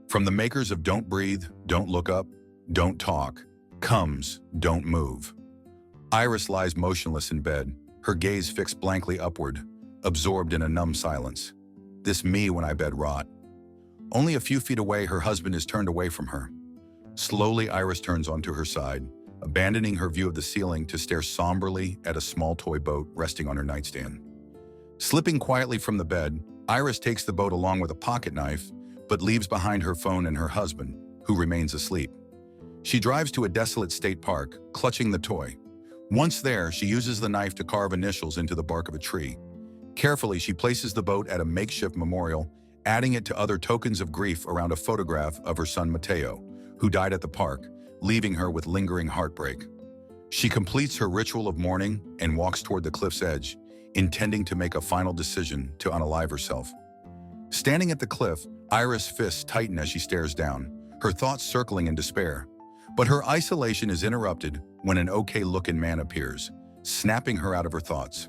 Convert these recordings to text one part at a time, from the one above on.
From the makers of Don't Breathe, Don't Look Up, Don't Talk, comes Don't Move. Iris lies motionless in bed, her gaze fixed blankly upward, absorbed in a numb silence. This me when I bed rot. Only a few feet away, her husband is turned away from her. Slowly, Iris turns onto her side, abandoning her view of the ceiling to stare somberly at a small toy boat resting on her nightstand. Slipping quietly from the bed, Iris takes the boat along with a pocket knife, but leaves behind her phone and her husband, who remains asleep. She drives to a desolate state park, clutching the toy. Once there, she uses the knife to carve initials into the bark of a tree. Carefully, she places the boat at a makeshift memorial, adding it to other tokens of grief around a photograph of her son Mateo, who died at the park, leaving her with lingering heartbreak. She completes her ritual of mourning and walks toward the cliff's edge, intending to make a final decision to unalive herself. Standing at the cliff, Iris' fists tighten as she stares down, her thoughts circling in despair. But her isolation is interrupted when an okay-looking man appears, snapping her out of her thoughts.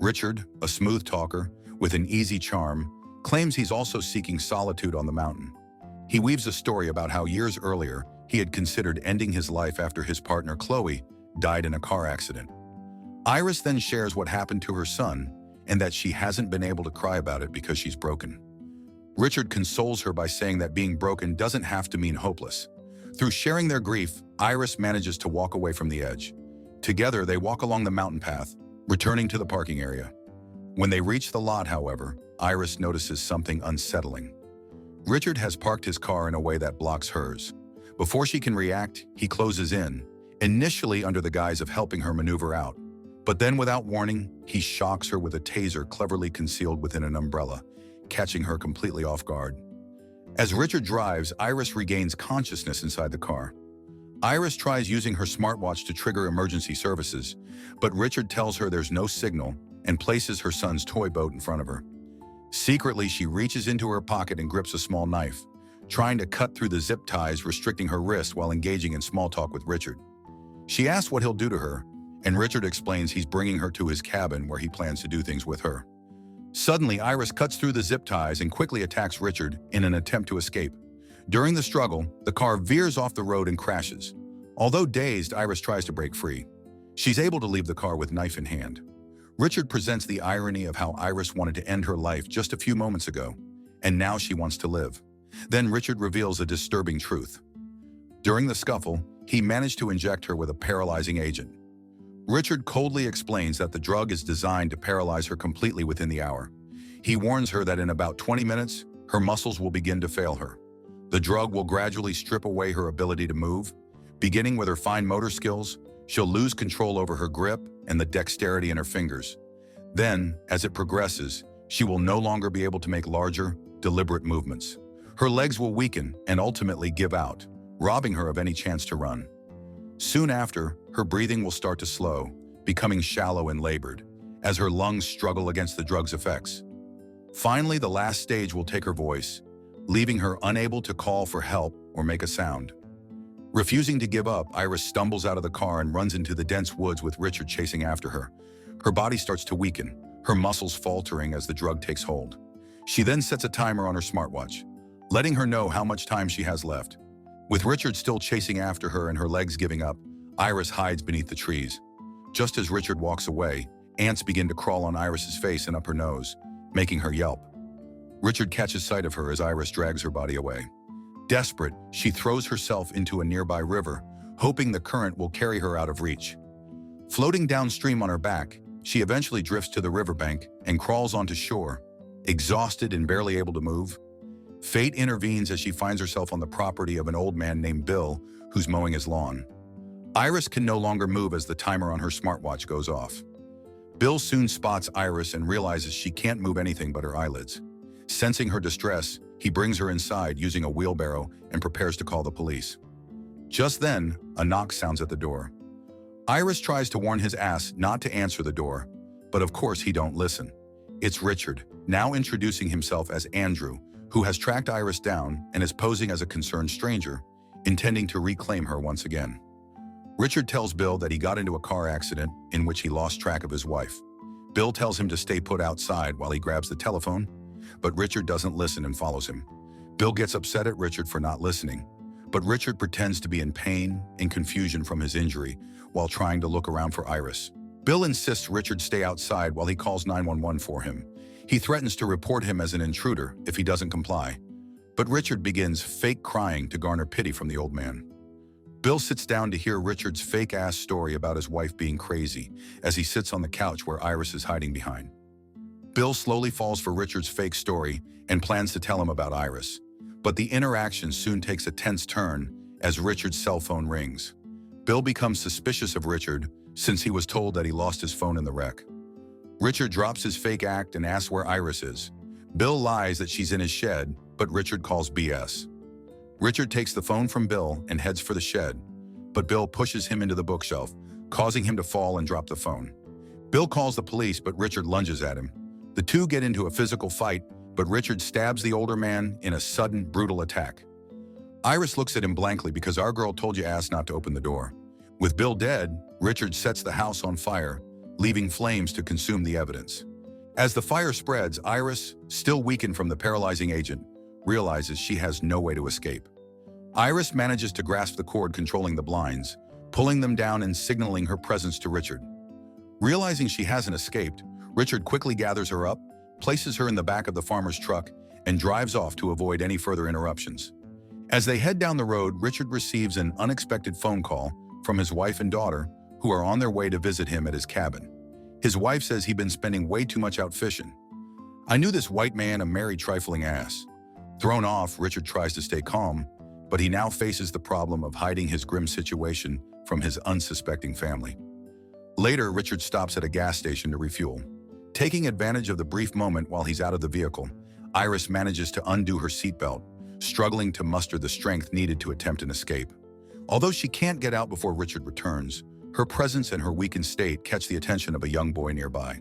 Richard, a smooth talker with an easy charm, claims he's also seeking solitude on the mountain. He weaves a story about how years earlier he had considered ending his life after his partner Chloe died in a car accident. Iris then shares what happened to her son and that she hasn't been able to cry about it because she's broken. Richard consoles her by saying that being broken doesn't have to mean hopeless. Through sharing their grief, Iris manages to walk away from the edge. Together, they walk along the mountain path, returning to the parking area. When they reach the lot, however, Iris notices something unsettling. Richard has parked his car in a way that blocks hers. Before she can react, he closes in, initially under the guise of helping her maneuver out. But then, without warning, he shocks her with a taser cleverly concealed within an umbrella, catching her completely off guard. As Richard drives, Iris regains consciousness inside the car. Iris tries using her smartwatch to trigger emergency services, but Richard tells her there's no signal and places her son's toy boat in front of her. Secretly, she reaches into her pocket and grips a small knife, trying to cut through the zip ties restricting her wrist while engaging in small talk with Richard. She asks what he'll do to her, and Richard explains he's bringing her to his cabin where he plans to do things with her. Suddenly, Iris cuts through the zip ties and quickly attacks Richard in an attempt to escape. During the struggle, the car veers off the road and crashes. Although dazed, Iris tries to break free. She's able to leave the car with knife in hand. Richard presents the irony of how Iris wanted to end her life just a few moments ago, and now she wants to live. Then Richard reveals a disturbing truth. During the scuffle, he managed to inject her with a paralyzing agent. Richard coldly explains that the drug is designed to paralyze her completely within the hour. He warns her that in about 20 minutes, her muscles will begin to fail her. The drug will gradually strip away her ability to move. Beginning with her fine motor skills, she'll lose control over her grip and the dexterity in her fingers. Then, as it progresses, she will no longer be able to make larger, deliberate movements. Her legs will weaken and ultimately give out, robbing her of any chance to run. Soon after, her breathing will start to slow, becoming shallow and labored, as her lungs struggle against the drug's effects. Finally, the last stage will take her voice, leaving her unable to call for help or make a sound. Refusing to give up, Iris stumbles out of the car and runs into the dense woods with Richard chasing after her. Her body starts to weaken, her muscles faltering as the drug takes hold. She then sets a timer on her smartwatch, letting her know how much time she has left. With Richard still chasing after her and her legs giving up, Iris hides beneath the trees. Just as Richard walks away, ants begin to crawl on Iris's face and up her nose, making her yelp. Richard catches sight of her as Iris drags her body away. Desperate, she throws herself into a nearby river, hoping the current will carry her out of reach. Floating downstream on her back, she eventually drifts to the riverbank and crawls onto shore, exhausted and barely able to move. Fate intervenes as she finds herself on the property of an old man named Bill, who's mowing his lawn. Iris can no longer move as the timer on her smartwatch goes off. Bill soon spots Iris and realizes she can't move anything but her eyelids. Sensing her distress, he brings her inside using a wheelbarrow and prepares to call the police. Just then, a knock sounds at the door. Iris tries to warn his ass not to answer the door, but of course he don't listen. It's Richard, now introducing himself as Andrew, who has tracked Iris down and is posing as a concerned stranger, intending to reclaim her once again. Richard tells Bill that he got into a car accident in which he lost track of his wife. Bill tells him to stay put outside while he grabs the telephone, but Richard doesn't listen and follows him. Bill gets upset at Richard for not listening, but Richard pretends to be in pain and confusion from his injury while trying to look around for Iris. Bill insists Richard stay outside while he calls 911 for him. He threatens to report him as an intruder if he doesn't comply, but Richard begins fake crying to garner pity from the old man. Bill sits down to hear Richard's fake-ass story about his wife being crazy as he sits on the couch where Iris is hiding behind. Bill slowly falls for Richard's fake story and plans to tell him about Iris, but the interaction soon takes a tense turn as Richard's cell phone rings. Bill becomes suspicious of Richard since he was told that he lost his phone in the wreck. Richard drops his fake act and asks where Iris is. Bill lies that she's in his shed, but Richard calls BS. Richard takes the phone from Bill and heads for the shed, but Bill pushes him into the bookshelf, causing him to fall and drop the phone. Bill calls the police, but Richard lunges at him. The two get into a physical fight, but Richard stabs the older man in a sudden, brutal attack. Iris looks at him blankly because our girl told you ass not to open the door. With Bill dead, Richard sets the house on fire, leaving flames to consume the evidence. As the fire spreads, Iris, still weakened from the paralyzing agent, realizes she has no way to escape. Iris manages to grasp the cord controlling the blinds, pulling them down and signaling her presence to Richard. Realizing she hasn't escaped, Richard quickly gathers her up, places her in the back of the farmer's truck, and drives off to avoid any further interruptions. As they head down the road, Richard receives an unexpected phone call from his wife and daughter, who are on their way to visit him at his cabin. His wife says he'd been spending way too much out fishing. I knew this white man a merry trifling ass. Thrown off, Richard tries to stay calm, but he now faces the problem of hiding his grim situation from his unsuspecting family. Later, Richard stops at a gas station to refuel. Taking advantage of the brief moment while he's out of the vehicle, Iris manages to undo her seatbelt, struggling to muster the strength needed to attempt an escape. Although she can't get out before Richard returns, her presence and her weakened state catch the attention of a young boy nearby.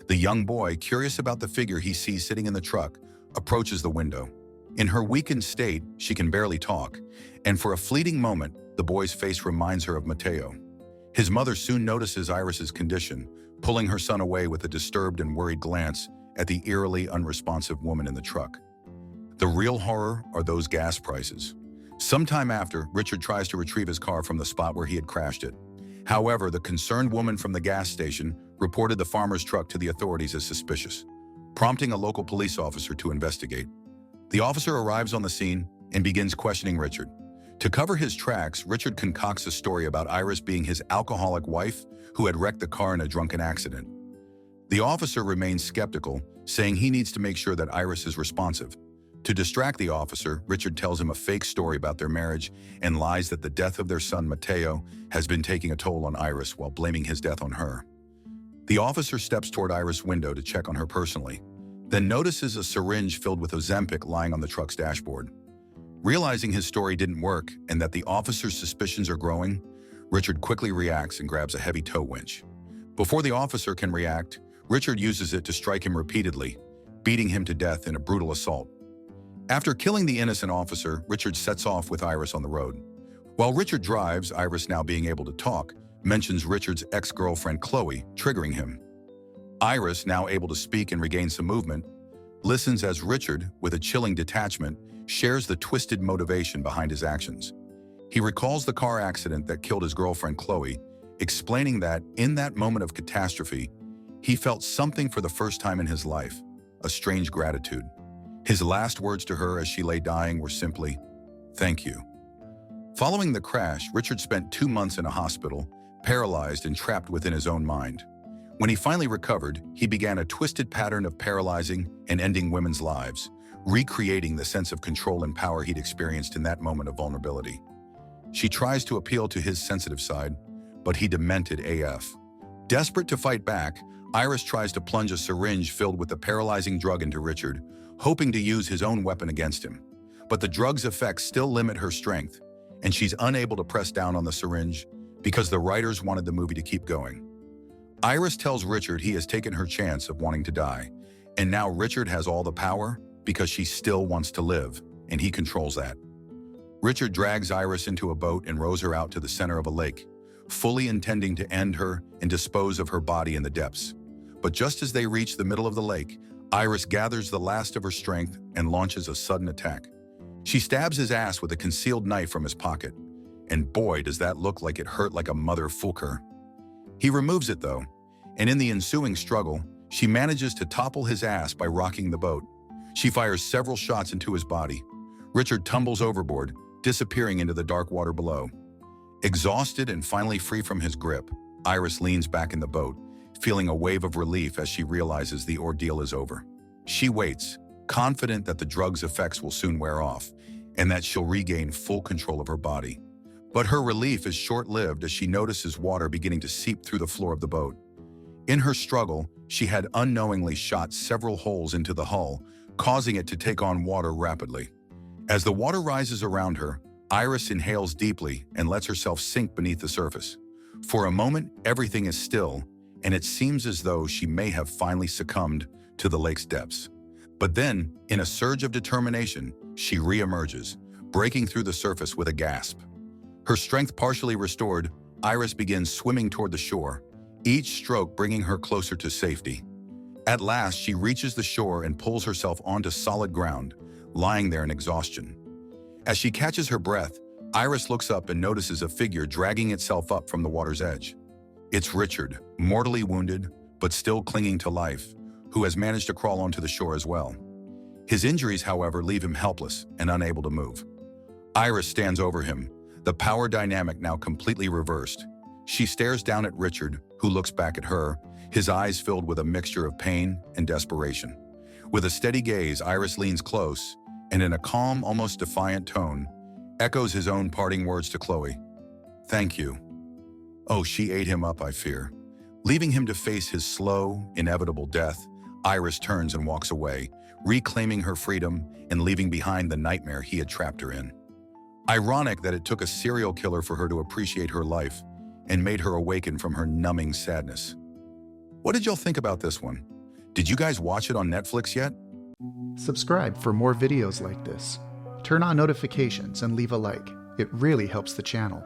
The young boy, curious about the figure he sees sitting in the truck, approaches the window. In her weakened state, she can barely talk, and for a fleeting moment, the boy's face reminds her of Mateo. His mother soon notices Iris's condition, pulling her son away with a disturbed and worried glance at the eerily unresponsive woman in the truck. The real horror are those gas prices. Sometime after, Richard tries to retrieve his car from the spot where he had crashed it. However, the concerned woman from the gas station reported the farmer's truck to the authorities as suspicious, prompting a local police officer to investigate. The officer arrives on the scene and begins questioning Richard. To cover his tracks, Richard concocts a story about Iris being his alcoholic wife who had wrecked the car in a drunken accident. The officer remains skeptical, saying he needs to make sure that Iris is responsive. To distract the officer, Richard tells him a fake story about their marriage and lies that the death of their son, Mateo, has been taking a toll on Iris while blaming his death on her. The officer steps toward Iris' window to check on her personally, then notices a syringe filled with Ozempic lying on the truck's dashboard. Realizing his story didn't work and that the officer's suspicions are growing, Richard quickly reacts and grabs a heavy tow winch. Before the officer can react, Richard uses it to strike him repeatedly, beating him to death in a brutal assault. After killing the innocent officer, Richard sets off with Iris on the road. While Richard drives, Iris, now being able to talk, mentions Richard's ex-girlfriend Chloe, triggering him. Iris, now able to speak and regain some movement, listens as Richard, with a chilling detachment, shares the twisted motivation behind his actions. He recalls the car accident that killed his girlfriend Chloe, explaining that, in that moment of catastrophe, he felt something for the first time in his life, a strange gratitude. His last words to her as she lay dying were simply, "Thank you." Following the crash, Richard spent 2 months in a hospital, paralyzed and trapped within his own mind. When he finally recovered, he began a twisted pattern of paralyzing and ending women's lives, recreating the sense of control and power he'd experienced in that moment of vulnerability. She tries to appeal to his sensitive side, but he demented AF. Desperate to fight back, Iris tries to plunge a syringe filled with the paralyzing drug into Richard, hoping to use his own weapon against him. But the drug's effects still limit her strength, and she's unable to press down on the syringe because the writers wanted the movie to keep going. Iris tells Richard he has taken her chance of wanting to die, and now Richard has all the power because she still wants to live, and he controls that. Richard drags Iris into a boat and rows her out to the center of a lake, fully intending to end her and dispose of her body in the depths. But just as they reach the middle of the lake, Iris gathers the last of her strength and launches a sudden attack. She stabs his ass with a concealed knife from his pocket, and boy, does that look like it hurt like a motherfucker. He removes it though, and in the ensuing struggle, she manages to topple his ass by rocking the boat. She fires several shots into his body. Richard tumbles overboard, disappearing into the dark water below. Exhausted and finally free from his grip, Iris leans back in the boat, feeling a wave of relief as she realizes the ordeal is over. She waits, confident that the drug's effects will soon wear off, and that she'll regain full control of her body. But her relief is short-lived as she notices water beginning to seep through the floor of the boat. In her struggle, she had unknowingly shot several holes into the hull, causing it to take on water rapidly. As the water rises around her, Iris inhales deeply and lets herself sink beneath the surface. For a moment, everything is still, and it seems as though she may have finally succumbed to the lake's depths. But then, in a surge of determination, she re-emerges, breaking through the surface with a gasp. Her strength partially restored, Iris begins swimming toward the shore, each stroke bringing her closer to safety. At last, she reaches the shore and pulls herself onto solid ground, lying there in exhaustion. As she catches her breath, Iris looks up and notices a figure dragging itself up from the water's edge. It's Richard, mortally wounded, but still clinging to life, who has managed to crawl onto the shore as well. His injuries, however, leave him helpless and unable to move. Iris stands over him, the power dynamic now completely reversed. She stares down at Richard, who looks back at her, his eyes filled with a mixture of pain and desperation. With a steady gaze, Iris leans close, and in a calm, almost defiant tone, echoes his own parting words to Chloe. "Thank you." Oh, she ate him up, I fear. Leaving him to face his slow, inevitable death, Iris turns and walks away, reclaiming her freedom and leaving behind the nightmare he had trapped her in. Ironic that it took a serial killer for her to appreciate her life and made her awaken from her numbing sadness. What did y'all think about this one? Did you guys watch it on Netflix yet? Subscribe for more videos like this. Turn on notifications and leave a like. It really helps the channel.